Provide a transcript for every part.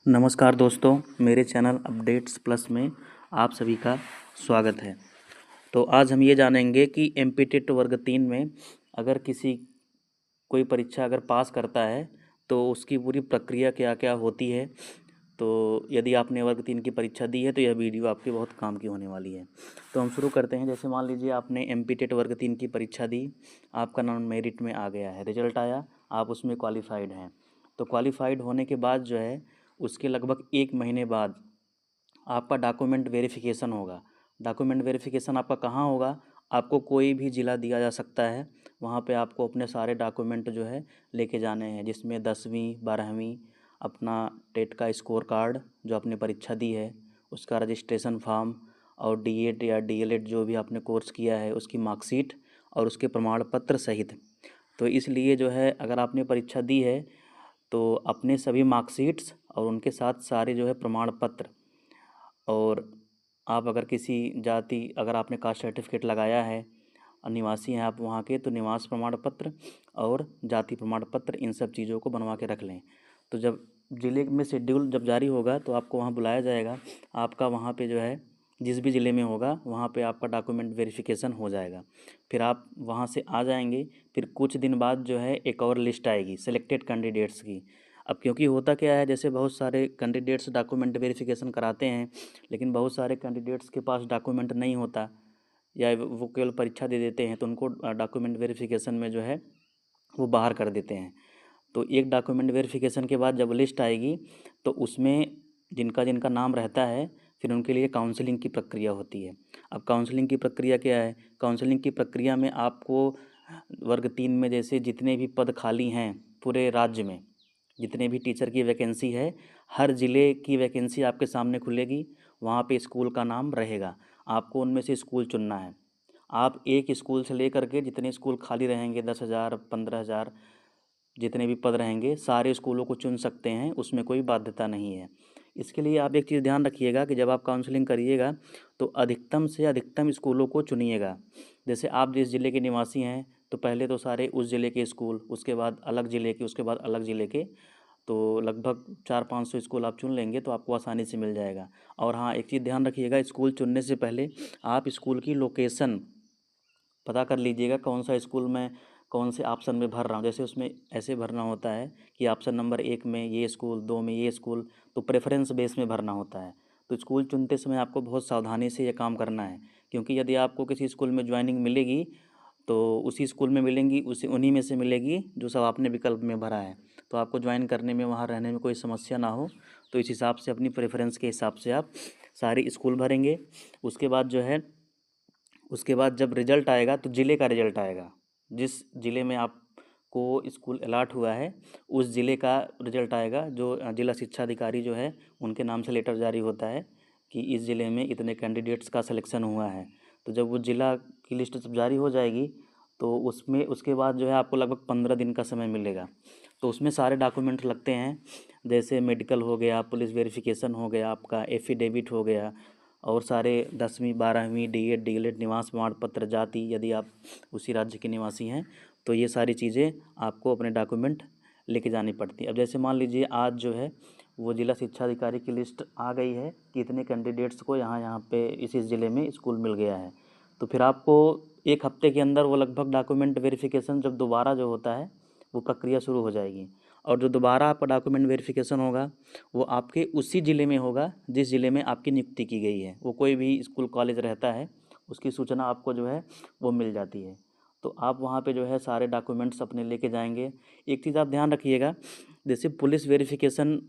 नमस्कार दोस्तों, मेरे चैनल अपडेट्स प्लस में आप सभी का स्वागत है। तो आज हम ये जानेंगे कि एमपीटेट वर्ग 3 में अगर कोई परीक्षा अगर पास करता है तो उसकी पूरी प्रक्रिया क्या क्या होती है। तो यदि आपने वर्ग 3 की परीक्षा दी है तो यह वीडियो आपके बहुत काम की होने वाली है। तो हम शुरू करते हैं। जैसे मान लीजिए आपने एमपीटेट वर्ग 3 की परीक्षा दी, आपका नाम मेरिट में आ गया है, रिजल्ट आया, आप उसमें क्वालिफाइड हैं। तो क्वालिफाइड होने के बाद जो है उसके लगभग 1 महीने बाद आपका डॉक्यूमेंट वेरिफिकेशन होगा। डॉक्यूमेंट वेरिफिकेशन आपका कहाँ होगा? आपको कोई भी ज़िला दिया जा सकता है, वहाँ पे आपको अपने सारे डॉक्यूमेंट जो है लेके जाने हैं, जिसमें 10वीं 12वीं, अपना टेट का स्कोर कार्ड जो आपने परीक्षा दी है उसका रजिस्ट्रेशन फॉर्म, और डीएड या डीएलएड जो भी आपने कोर्स किया है उसकी मार्कशीट और उसके प्रमाण पत्र सहित। तो इसलिए जो है अगर आपने परीक्षा दी है तो अपने सभी मार्कशीट्स और उनके साथ सारे जो है प्रमाण पत्र, और आप अगर किसी जाति, अगर आपने कास्ट सर्टिफिकेट लगाया है और निवासी हैं आप वहाँ के, तो निवास प्रमाण पत्र और जाति प्रमाण पत्र, इन सब चीज़ों को बनवा के रख लें। तो जब ज़िले में शेड्यूल जब जारी होगा तो आपको वहाँ बुलाया जाएगा। आपका वहाँ पे जो है जिस भी ज़िले में होगा वहाँ पे आपका डॉक्यूमेंट वेरिफिकेशन हो जाएगा। फिर आप वहाँ से आ जाएंगे। फिर कुछ दिन बाद जो है एक और लिस्ट आएगी सेलेक्टेड कैंडिडेट्स की। अब क्योंकि होता क्या है, जैसे बहुत सारे कैंडिडेट्स डॉक्यूमेंट वेरिफिकेशन कराते हैं, लेकिन बहुत सारे कैंडिडेट्स के पास डॉक्यूमेंट नहीं होता, या वो केवल परीक्षा दे देते हैं तो उनको डॉक्यूमेंट वेरिफिकेशन में जो है वो बाहर कर देते हैं। तो एक डॉक्यूमेंट वेरिफिकेशन के बाद जब लिस्ट आएगी तो उसमें जिनका जिनका नाम रहता है फिर उनके लिए काउंसलिंग की प्रक्रिया होती है। अब काउंसलिंग की प्रक्रिया क्या है? काउंसलिंग की प्रक्रिया में आपको वर्ग 3 में जैसे जितने भी पद खाली हैं पूरे राज्य में, जितने भी टीचर की वैकेंसी है, हर ज़िले की वैकेंसी आपके सामने खुलेगी। वहाँ पे स्कूल का नाम रहेगा, आपको उनमें से स्कूल चुनना है। आप एक स्कूल से लेकर के जितने स्कूल खाली रहेंगे, 10,000 15,000 जितने भी पद रहेंगे, सारे स्कूलों को चुन सकते हैं, उसमें कोई बाध्यता नहीं है। इसके लिए आप एक चीज़ ध्यान रखिएगा कि जब आप काउंसलिंग करिएगा तो अधिकतम से अधिकतम स्कूलों को चुनिएगा। जैसे आप जिस ज़िले के निवासी हैं तो पहले तो सारे उस ज़िले के स्कूल, उसके बाद अलग ज़िले के, उसके बाद अलग ज़िले के, तो लगभग 400-500 स्कूल आप चुन लेंगे तो आपको आसानी से मिल जाएगा। और हाँ, एक चीज़ ध्यान रखिएगा, स्कूल चुनने से पहले आप स्कूल की लोकेशन पता कर लीजिएगा, कौन सा स्कूल में कौन से ऑप्शन में भर रहा हूँ। जैसे उसमें ऐसे भरना होता है कि ऑप्शन नंबर 1 में ये स्कूल, 2 में ये स्कूल, तो प्रेफरेंस बेस में भरना होता है। तो स्कूल चुनते समय आपको बहुत सावधानी से ये काम करना है, क्योंकि यदि आपको किसी स्कूल में ज्वाइनिंग मिलेगी तो उसी स्कूल में मिलेंगी, उसी उन्हीं में से मिलेगी जो सब आपने विकल्प में भरा है। तो आपको ज्वाइन करने में, वहाँ रहने में कोई समस्या ना हो, तो इस हिसाब से अपनी प्रेफरेंस के हिसाब से आप सारे स्कूल भरेंगे। उसके बाद जो है, उसके बाद जब रिजल्ट आएगा तो ज़िले का रिजल्ट आएगा। जिस ज़िले में आपको स्कूल अलाट हुआ है उस ज़िले का रिजल्ट आएगा। जो ज़िला शिक्षा अधिकारी जो है उनके नाम से लेटर जारी होता है कि इस ज़िले में इतने कैंडिडेट्स का सिलेक्शन हुआ है। तो जब वो ज़िला की लिस्ट जब जारी हो जाएगी तो उसमें उसके बाद जो है आपको लगभग 15 दिन का समय मिलेगा। तो उसमें सारे डॉक्यूमेंट लगते हैं, जैसे मेडिकल हो गया, पुलिस वेरिफिकेशन हो गया, आपका एफिडेविट हो गया, और सारे 10वीं 12वीं डीएड डीएलएड, निवास प्रमाण पत्र, जाति यदि आप उसी राज्य के निवासी हैं तो ये सारी चीज़ें आपको अपने डॉक्यूमेंट लेके जानी पड़ती है। अब जैसे मान लीजिए आज जो है वो ज़िला शिक्षा अधिकारी की लिस्ट आ गई है कि इतने कैंडिडेट्स को यहाँ यहाँ पे इस ज़िले में स्कूल मिल गया है, तो फिर आपको 1 हफ्ते के अंदर वो लगभग डॉक्यूमेंट वेरिफिकेशन जब दोबारा जो होता है वो प्रक्रिया शुरू हो जाएगी। और जो दोबारा आपका डॉक्यूमेंट वेरिफिकेशन होगा वो आपके उसी ज़िले में होगा जिस ज़िले में आपकी नियुक्ति की गई है। वो कोई भी स्कूल कॉलेज रहता है उसकी सूचना आपको जो है वो मिल जाती है। तो आप वहाँ पे जो है सारे डॉक्यूमेंट्स अपने लेके जाएंगे। एक चीज़ आप ध्यान रखिएगा, जैसे पुलिस वेरिफिकेशन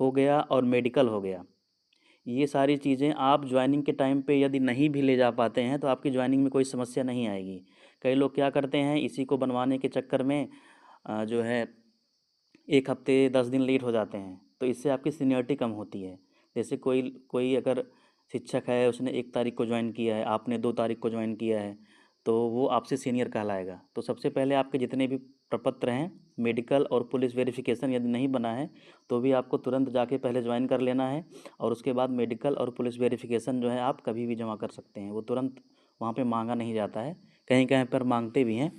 हो गया और मेडिकल हो गया, ये सारी चीज़ें आप ज्वाइनिंग के टाइम पे यदि नहीं भी ले जा पाते हैं तो आपकी ज्वाइनिंग में कोई समस्या नहीं आएगी। कई लोग क्या करते हैं, इसी को बनवाने के चक्कर में जो है 1 हफ्ते 10 दिन लेट हो जाते हैं, तो इससे आपकी सीनियरिटी कम होती है। जैसे कोई कोई अगर शिक्षक है, उसने 1 तारीख को ज्वाइन किया है, आपने 2 तारीख को ज्वाइन किया है, तो वो आपसे सीनियर कहलाएगा। तो सबसे पहले आपके जितने भी प्रपत्र हैं, मेडिकल और पुलिस वेरिफिकेशन यदि नहीं बना है तो भी आपको तुरंत जाके पहले ज्वाइन कर लेना है, और उसके बाद मेडिकल और पुलिस वेरिफिकेशन जो है आप कभी भी जमा कर सकते हैं। वो तुरंत वहाँ पे मांगा नहीं जाता है, कहीं कहीं पर मांगते भी हैं,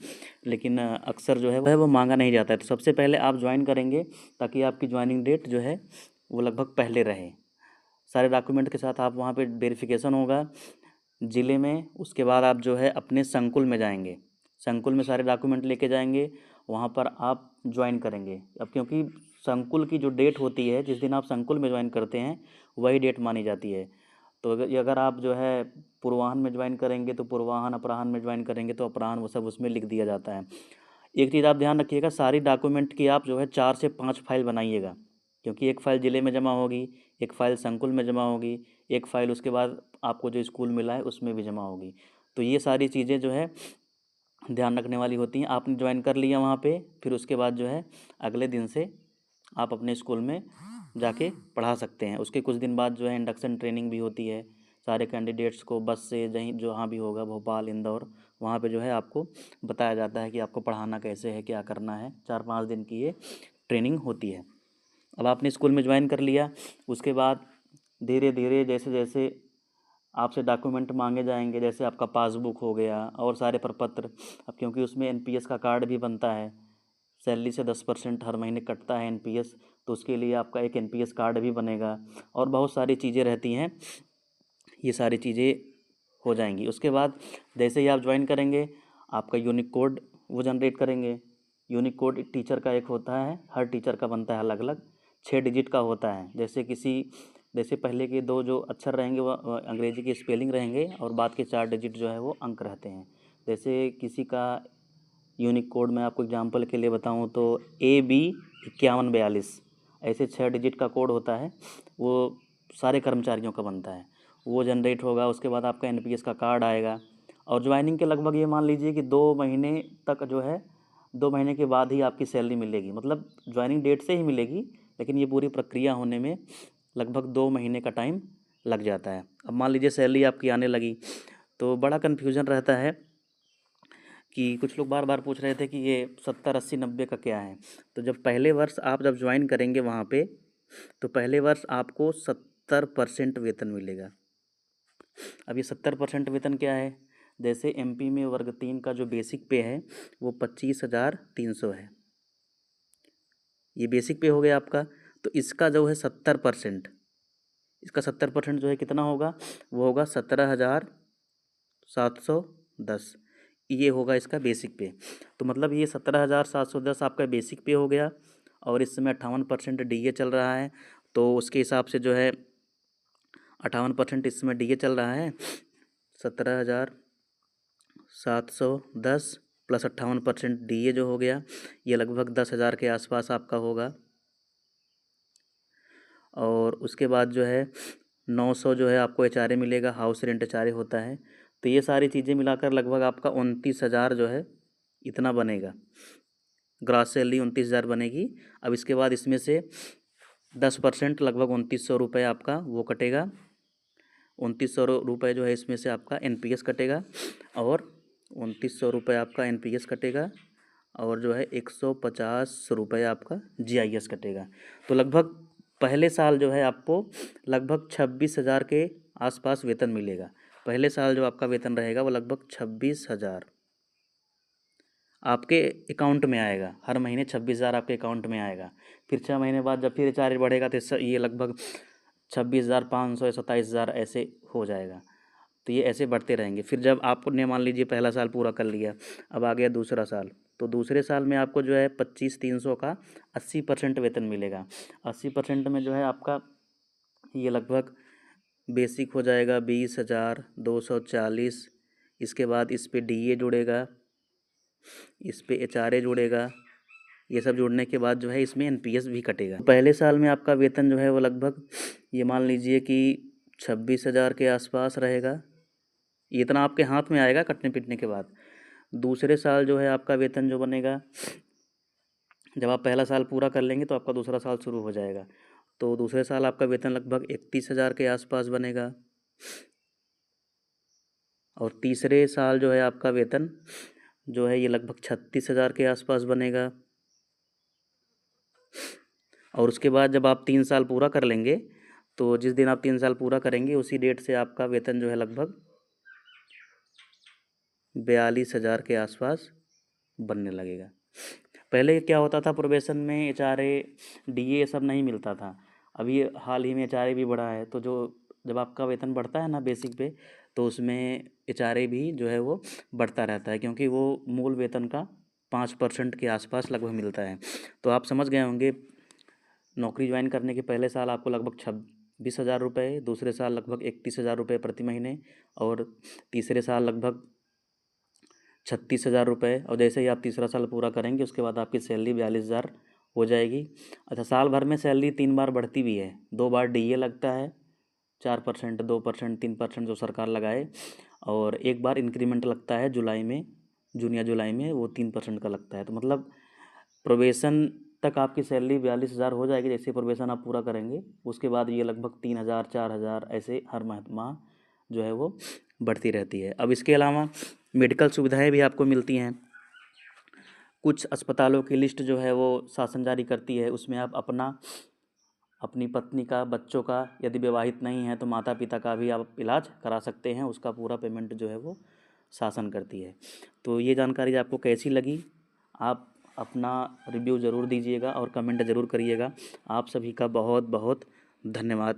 लेकिन अक्सर जो है वो मांगा नहीं जाता है। तो सबसे पहले आप ज्वाइन करेंगे ताकि आपकी ज्वाइनिंग डेट जो है वो लगभग पहले रहे। सारे डॉक्यूमेंट के साथ आप वहाँ पे वेरिफिकेशन होगा ज़िले में। उसके बाद आप जो है अपने संकुल में जाएंगे, संकुल में सारे डॉक्यूमेंट लेके जाएंगे, वहाँ पर आप ज्वाइन करेंगे। अब क्योंकि संकुल की जो डेट होती है, जिस दिन आप संकुल में ज्वाइन करते हैं वही डेट मानी जाती है। तो अगर आप जो है पूर्वाह्न में ज्वाइन करेंगे तो पूर्वाह्न, अपराह्न में ज्वाइन करेंगे तो अपराह्न, वो सब उसमें लिख दिया जाता है। एक चीज़ आप ध्यान रखिएगा, सारी डॉक्यूमेंट की आप जो है 4 से 5 फाइल बनाइएगा, क्योंकि एक फ़ाइल ज़िले में जमा होगी, एक फ़ाइल संकुल में जमा होगी, एक फ़ाइल उसके बाद आपको जो स्कूल मिला है उसमें भी जमा होगी। तो ये सारी चीज़ें जो है ध्यान रखने वाली होती हैं। आपने ज्वाइन कर लिया वहाँ पे, फिर उसके बाद जो है अगले दिन से आप अपने स्कूल में जाके पढ़ा सकते हैं। उसके कुछ दिन बाद जो है इंडक्शन ट्रेनिंग भी होती है। सारे कैंडिडेट्स को बस से जहीं जहाँ भी होगा, भोपाल, इंदौर, वहाँ पे जो है आपको बताया जाता है कि आपको पढ़ाना कैसे है, क्या करना है। 4-5 दिन की ये ट्रेनिंग होती है। अब आपने स्कूल में ज्वाइन कर लिया, उसके बाद धीरे धीरे जैसे जैसे आपसे डॉक्यूमेंट मांगे जाएंगे, जैसे आपका पासबुक हो गया और सारे प्रपत्र। अब क्योंकि उसमें एनपीएस का कार्ड भी बनता है, सैलरी से 10% हर महीने कटता है एनपीएस, तो उसके लिए आपका एक एनपीएस कार्ड भी बनेगा और बहुत सारी चीज़ें रहती हैं। ये सारी चीज़ें हो जाएंगी। उसके बाद जैसे ही आप ज्वाइन करेंगे, आपका यूनिक कोड वो जनरेट करेंगे। यूनिक कोड टीचर का एक होता है, हर टीचर का बनता है अलग अलग, 6 डिजिट का होता है। जैसे पहले के 2 जो अक्षर रहेंगे वो अंग्रेजी की स्पेलिंग रहेंगे और बाद के 4 डिजिट जो है वो अंक रहते हैं। जैसे किसी का यूनिक कोड मैं आपको एग्जांपल के लिए बताऊं तो AB 5142, ऐसे 6 डिजिट का कोड होता है, वो सारे कर्मचारियों का बनता है, वो जनरेट होगा। उसके बाद आपका एनपीएस का कार्ड आएगा और ज्वाइनिंग के लगभग ये मान लीजिए कि 2 महीने तक जो है, 2 महीने के बाद ही आपकी सैलरी मिलेगी। मतलब ज्वाइनिंग डेट से ही मिलेगी, लेकिन ये पूरी प्रक्रिया होने में लगभग 2 महीने का टाइम लग जाता है। अब मान लीजिए सैलरी आपकी आने लगी, तो बड़ा कन्फ्यूज़न रहता है कि कुछ लोग बार बार पूछ रहे थे कि ये 70, 80, 90 का क्या है। तो जब पहले वर्ष आप जब ज्वाइन करेंगे वहाँ पे, तो पहले वर्ष आपको 70% वेतन मिलेगा। अब ये 70% वेतन क्या है? जैसे एमपी में वर्ग 3 का जो बेसिक पे है वो 25,300 है, ये बेसिक पे हो गया आपका। तो इसका जो है 70%, इसका 70% जो है कितना होगा? वो होगा 17,710, ये होगा इसका बेसिक पे। तो मतलब ये 17,710 आपका बेसिक पे हो गया और इस समय 58% डीए चल रहा है। तो उसके हिसाब से जो है 58% इस समय डीए चल रहा है। 17,710 प्लस 58% डीए जो हो गया, ये लगभग 10,000 के आसपास आपका होगा। और उसके बाद जो है 900 जो है आपको एचआरए मिलेगा, हाउस रेंट एचआरए होता है। तो ये सारी चीज़ें मिलाकर लगभग आपका 29,000 जो है इतना बनेगा, ग्रॉस सैलरी 29,000 बनेगी। अब इसके बाद इसमें से 10% लगभग 2,900 रुपये आपका वो कटेगा। 2,900 रुपये जो है इसमें से आपका एनपीएस कटेगा और 2,900 रुपये आपका एनपीएस कटेगा और जो है 150 रुपये आपका जीआईएस कटेगा। तो लगभग पहले साल जो है आपको लगभग 26,000 के आसपास वेतन मिलेगा। पहले साल जो आपका वेतन रहेगा वो लगभग 26,000 आपके अकाउंट में आएगा। हर महीने 26,000 आपके अकाउंट में आएगा। फिर 6 महीने बाद जब फिर एचआरए बढ़ेगा तो ये लगभग 26,500 या 27,000 ऐसे हो जाएगा। तो ये ऐसे बढ़ते रहेंगे। फिर जब आपने मान लीजिए पहला साल पूरा कर लिया, अब आ गया दूसरा साल, तो दूसरे साल में आपको जो है 25,300 का 80% वेतन मिलेगा। 80% में जो है आपका ये लगभग बेसिक हो जाएगा 20,240। इसके बाद इस पे डीए जुड़ेगा, इस पे एचआरए जुड़ेगा, ये सब जुड़ने के बाद जो है इसमें एनपीएस भी कटेगा। पहले साल में आपका वेतन जो है वो लगभग ये मान लीजिए कि 26,000 के आसपास रहेगा। ये इतना आपके हाथ में आएगा कटने पिटने के बाद। दूसरे साल जो है आपका वेतन जो बनेगा, जब आप पहला साल पूरा कर लेंगे तो आपका दूसरा साल शुरू हो जाएगा। तो दूसरे साल आपका वेतन लगभग 31,000 के आसपास बनेगा और तीसरे साल जो है आपका वेतन जो है ये लगभग 36,000 के आसपास बनेगा। और उसके बाद जब आप 3 साल पूरा कर लेंगे, तो जिस दिन आप 3 साल पूरा करेंगे उसी डेट से आपका वेतन जो है लगभग 42,000 के आसपास बनने लगेगा। पहले क्या होता था, प्रोबेशन में एचआरए डीए सब नहीं मिलता था। अभी हाल ही में एचआरए भी बढ़ा है, तो जो जब आपका वेतन बढ़ता है ना बेसिक पे, तो उसमें एचआरए भी जो है वो बढ़ता रहता है, क्योंकि वो मूल वेतन का 5% के आसपास लगभग मिलता है। तो आप समझ गए होंगे, नौकरी ज्वाइन करने के पहले साल आपको लगभग 26,000 रुपये, दूसरे साल लगभग 31,000 रुपये प्रति महीने, और तीसरे साल लगभग 36,000 रुपये, और जैसे ही आप तीसरा साल पूरा करेंगे उसके बाद आपकी सैलरी 42,000 हो जाएगी। अच्छा, साल भर में सैलरी 3 बार बढ़ती भी है, 2 बार डीए लगता है 4%, 2%, 3% जो सरकार लगाए, और एक बार इंक्रीमेंट लगता है जुलाई में, जून या जुलाई में, वो 3% का लगता है। तो मतलब प्रोबेशन तक आपकी सैलरी 42,000 हो जाएगी, जैसे प्रोबेशन आप पूरा करेंगे उसके बाद ये लगभग 3,000, 4,000 ऐसे हर माह जो है वो बढ़ती रहती है। अब इसके अलावा मेडिकल सुविधाएं भी आपको मिलती हैं। कुछ अस्पतालों की लिस्ट जो है वो शासन जारी करती है, उसमें आप अपनी पत्नी का, बच्चों का, यदि विवाहित नहीं है तो माता पिता का भी आप इलाज करा सकते हैं, उसका पूरा पेमेंट जो है वो शासन करती है। तो ये जानकारी आपको कैसी लगी, आप अपना रिव्यू ज़रूर दीजिएगा और कमेंट ज़रूर करिएगा। आप सभी का बहुत बहुत धन्यवाद।